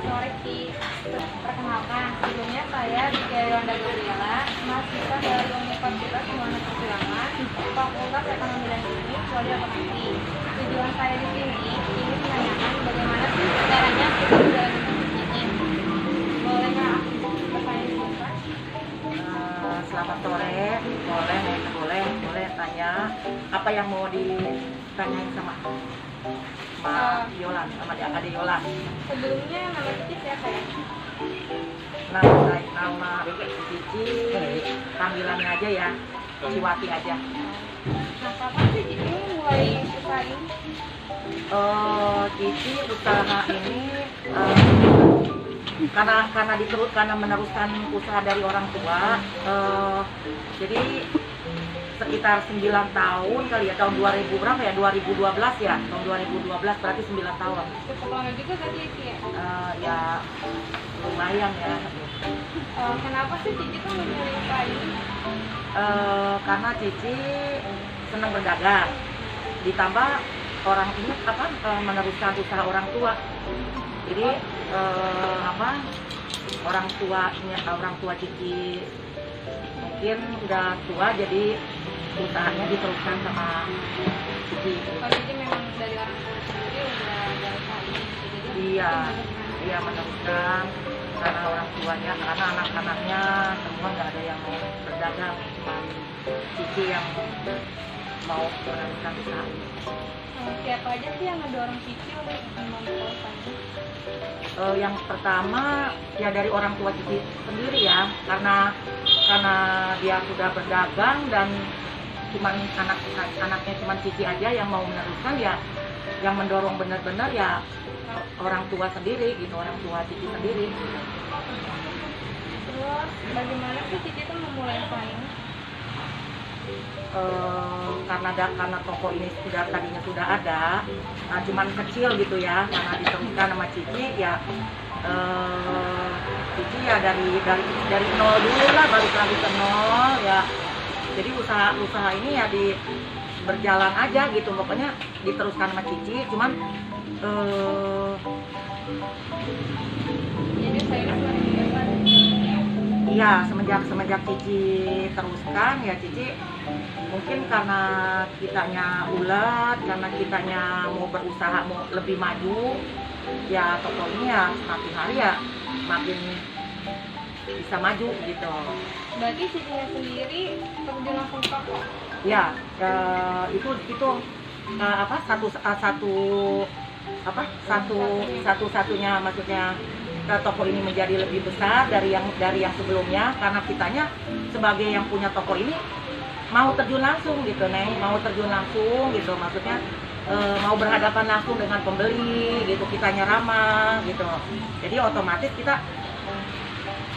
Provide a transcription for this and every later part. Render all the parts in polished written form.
sore Ki. Perkenalkan, sebelumnya saya Dika Yolanda Gabriela, mahasiswa dari Universitas Semarang Perjuangan, Fakultas Ekonomi dan Bisnis, Prodi Akuntansi. Tujuan saya di sini ingin menanyakan bagaimana sih caranya kita menjalankan ini. Boleh nggak aku bertanya dulu, Pak? Selamat sore, boleh tanya apa yang mau ditanyain sama Yolan, sama Ade Yolan. Sebelumnya nama Cici siapa ya? Nama Cici, panggilannya aja ya, Ciwati aja. Nah, kapan sih Cici mulai usaha ini? Cici usaha ini karena meneruskan usaha dari orang tua. Jadi sekitar 9 tahun kali ya, tahun 2000 berapa ya, 2012 ya, tahun 2012 berarti 9 tahun. Cukup lama juga kan Cici ya? Ya lumayan ya. Kenapa sih Cici tuh memilih usaha ini? Karena Cici senang berdagang, ditambah orang ini meneruskan usaha orang tua. Jadi orang tua Cici mungkin udah tua, jadi usahanya diteruskan sama Cici. Kalau Cici memang dari orang tua sendiri udah ada usaha ini, jadi Iya meneruskan karena orang tuanya, karena anak-anaknya semua nggak ada yang mau berdagang, cuma Cici yang mau meneruskan usaha ini. Siapa aja sih yang ngedorong Cici untuk membuka usaha ini? Yang pertama ya dari orang tua Cici sendiri ya, karena dia sudah berdagang dan cuman anaknya cuman Cici aja yang mau meneruskan, ya yang mendorong benar-benar ya orang tua sendiri gitu, orang tua Cici sendiri. Terus bagaimana sih Cici tuh memulai usaha ini? Karena toko ini tadinya sudah ada, cuman kecil gitu ya, karena diteruskan sama Cici ya. Cici ya dari nol dulu lah, balik lagi ke nol ya. Jadi usaha ini ya berjalan aja gitu, pokoknya diteruskan sama Cici, cuman Jadi saya semakin besar. iya semenjak Cici teruskan ya, Cici mungkin karena kitanya ulet, karena kitanya mau berusaha, mau lebih maju, ya toko ini ya semakin hari ya makin bisa maju gitu. Berarti Cicinya sendiri terjun langsung ke toko? Ya itu satu-satunya, maksudnya toko ini menjadi lebih besar dari yang sebelumnya, karena kitanya sebagai yang punya toko ini mau terjun langsung gitu, mau terjun langsung gitu, maksudnya mau berhadapan langsung dengan pembeli gitu, kitanya ramah gitu. Jadi otomatis kita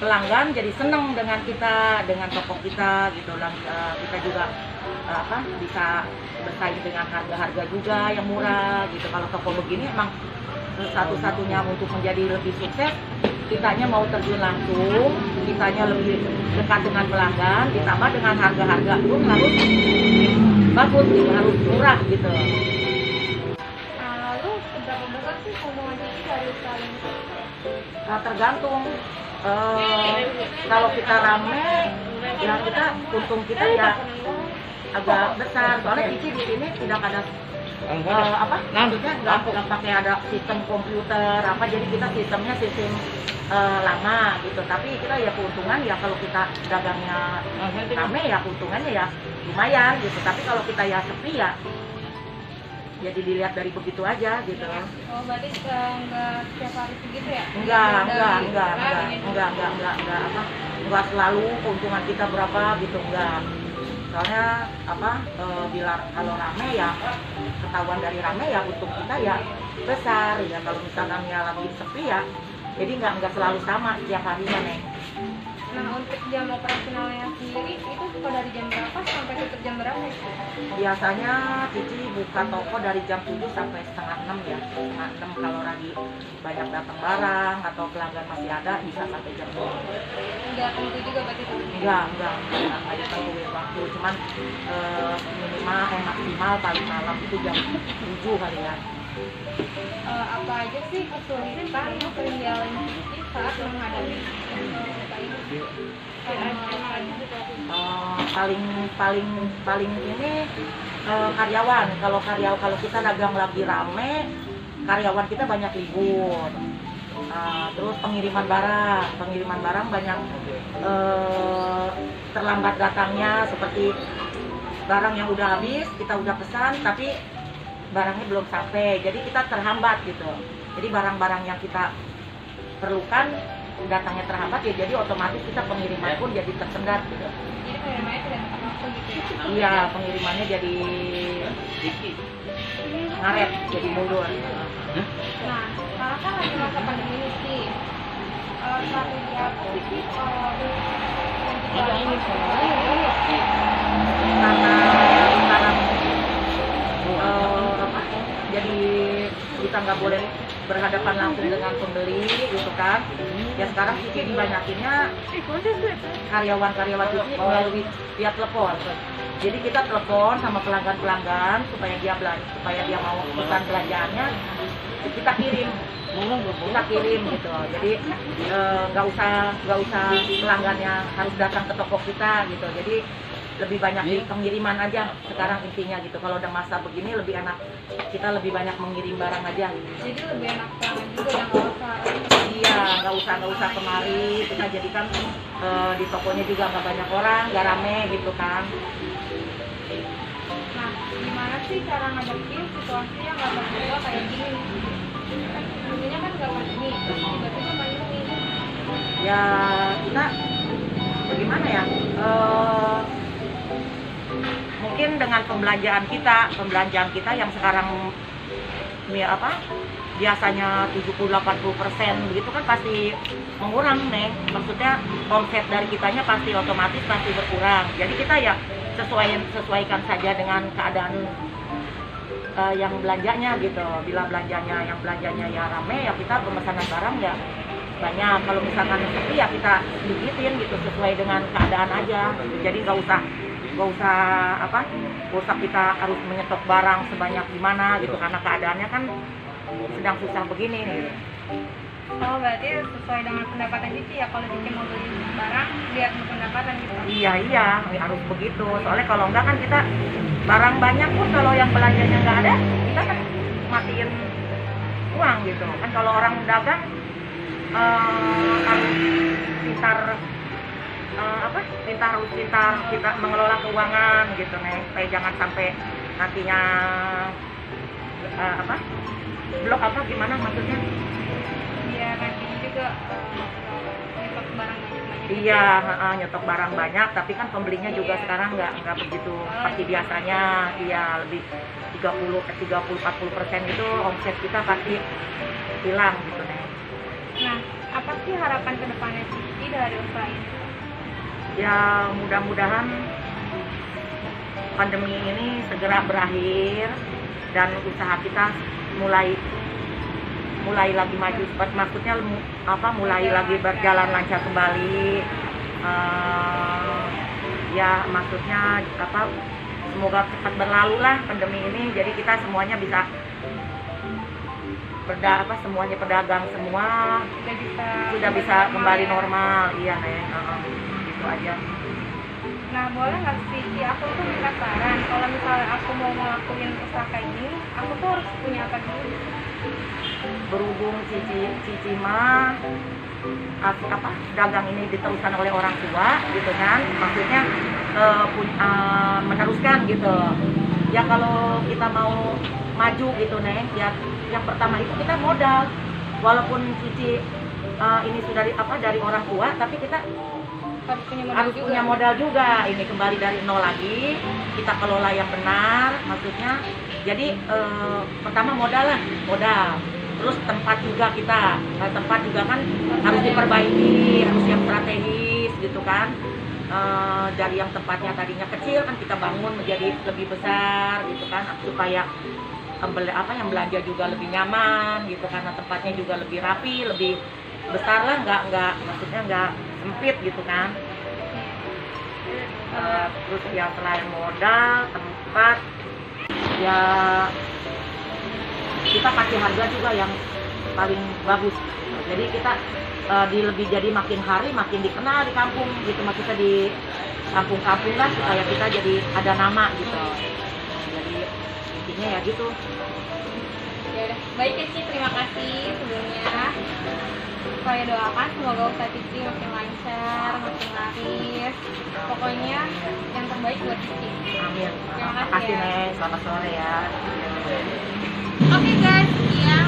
pelanggan jadi seneng dengan kita, dengan toko kita gitu, dan kita juga bisa bersaing dengan harga-harga juga yang murah gitu. Kalau toko begini emang satu-satunya untuk menjadi lebih sukses, kitanya mau terjun langsung, kitanya lebih dekat dengan pelanggan, ditambah dengan harga-harga pun harus bagus gitu, harus murah gitu. Lalu seberapa besar sih keuntungan Cici dari usaha ini? Nah, tergantung. Kalau kita rame, ya untung kita ya agak besar. Soalnya Cici di sini tidak ada maksudnya nggak pakai ada sistem komputer jadi kita sistem lama gitu. Tapi kita ya keuntungan ya, kalau kita dagangnya rame ya keuntungannya ya lumayan gitu. Tapi kalau kita ya sepi ya jadi dilihat dari begitu aja gitu. Oh, berarti nggak setiap hari segitu ya? Enggak selalu keuntungan kita berapa gitu, enggak. Soalnya bila kalau rame ya ketahuan dari rame ya untung kita ya besar ya. Kalau misalkan ya lagi sepi ya jadi nggak selalu sama setiap harinya, Neng. Nah, untuk jam operasionalnya sendiri itu buka dari jam berapa sampai tutup jam berapa ya? Biasanya Cici buka toko dari jam 7 sampai setengah 6 ya. Setengah 6 kalau lagi banyak datang barang atau pelanggan masih ada bisa sampai jam 2. Enggak tentu juga berarti itu? Enggak ada tentuin waktu, cuman maksimal paling malam itu jam 7 kali ya. Apa aja sih kesulitan yang sering dialami Cici saat menghadapi usaha ini? Paling paling paling ini karyawan. Kalau kita dagang lagi rame, karyawan kita banyak libur. Terus pengiriman barang banyak terlambat datangnya, seperti barang yang udah habis kita udah pesan tapi barangnya belum sampai, jadi kita terhambat gitu. Jadi barang-barang yang kita perlukan datangnya terhambat ya, jadi otomatis kita pengiriman pun jadi tersendat gitu. Jadi pengirimannya tidak tepat waktu gitu ya? Iya, pengirimannya jadi ngaret, jadi mundur. Nah, karena kan lagi masa pandemi ini sih, strategi apa sih sih yang kita lakukan? Karena sekarang jadi kita nggak boleh berhadapan langsung dengan pembeli gitu kan. Ya sekarang Cici dibanyakinnya karyawan Cici melalui via telepon. Jadi kita telepon sama pelanggan supaya dia mau pesan belanjaannya, kita kirim gitu. Jadi nggak usah pelanggannya harus datang ke toko kita gitu. Jadi lebih banyak di pengiriman aja sekarang intinya gitu. Kalau udah masa begini lebih enak kita lebih banyak mengirim barang aja. Jadi lebih enak banget juga yang nggak usah. Iya, nggak usah kemari. Kita jadikan di tokonya juga nggak banyak orang, nggak rame gitu kan. Nah, gimana sih cara ngadepin situasi yang nggak terduga kayak gini? Kan dulunya kan nggak pandemi, terus tiba-tiba pandemi. Ya kita bagaimana ya? Mungkin dengan pembelanjaan kita yang sekarang biasanya 70-80% begitu kan pasti mengurang nih. Maksudnya omset dari kitanya pasti otomatis pasti berkurang. Jadi kita ya sesuaikan saja dengan keadaan yang belanjanya gitu. Bila yang belanjanya ya rame ya kita pemesanan barang ya banyak. Kalau misalkan sepi ya kita dikitin gitu sesuai dengan keadaan aja. Jadi nggak usah kita harus menyetok barang sebanyak gimana gitu karena keadaannya kan sedang susah begini nih. Oh, berarti sesuai dengan pendapatan Cici ya, kalau Cici mau beli barang lihat pendapatan gitu. Iya harus begitu. Soalnya kalau enggak kan kita barang banyak pun kalau yang belanjanya nggak ada kita kan matiin uang gitu kan. Kalau orang dagang harus pintar kita mengelola keuangan gitu nih, supaya jangan sampai nantinya blok gimana maksudnya? Biar nantinya juga nyetok barang banyak. Iya, nyetok barang banyak, tapi kan pembelinya juga sekarang nggak begitu seperti biasanya. Iya, lebih 30-40% itu omset kita pasti hilang gitu nih. Nah, apa sih harapan kedepannya Cici dari usaha ini? Ya mudah-mudahan pandemi ini segera berakhir dan usaha kita mulai lagi maju, maksudnya mulai lagi berjalan lancar kembali. Ya maksudnya semoga cepat berlalu lah pandemi ini, jadi kita semuanya bisa semuanya pedagang semua sudah bisa kembali normal. Iya nih, gitu aja. Nah, boleh nggak sih, aku tuh minta saran kalau misalnya aku mau ngelakuin usaha kayak gini, aku tuh harus punya apa dulu? Berhubung Cici mah dagang ini diteruskan oleh orang tua gitu kan, maksudnya meneruskan gitu ya. Kalau kita mau maju gitu nih ya, yang pertama itu kita modal. Walaupun Cici ini sudah dari orang tua, tapi kita harus punya modal juga. Ini kembali dari nol lagi, kita kelola yang benar maksudnya. Jadi pertama modal. Terus tempat juga tempat juga kan harus diperbaiki, harus yang strategis gitu kan. Dari yang tempatnya tadinya kecil kan kita bangun menjadi lebih besar gitu kan, supaya yang belanja juga lebih nyaman gitu, karena tempatnya juga lebih rapi, lebih besar lah, maksudnya nggak sempit gitu kan. Terus ya selain modal, tempat, ya kita kasih harga juga yang paling bagus. Jadi kita jadi makin hari makin dikenal di kampung gitu, maksudnya di kampung-kampung lah, supaya kita jadi ada nama gitu. Jadi intinya ya gitu. Ya udah, baik ya Ci, terima kasih sebelumnya. Saya doakan semoga usaha Cici makin lancar, makin laris. Pokoknya yang terbaik buat Cici. Amin. Terima Terima kasih kasih ya. Nek, selamat sore ya. Oke guys, sekian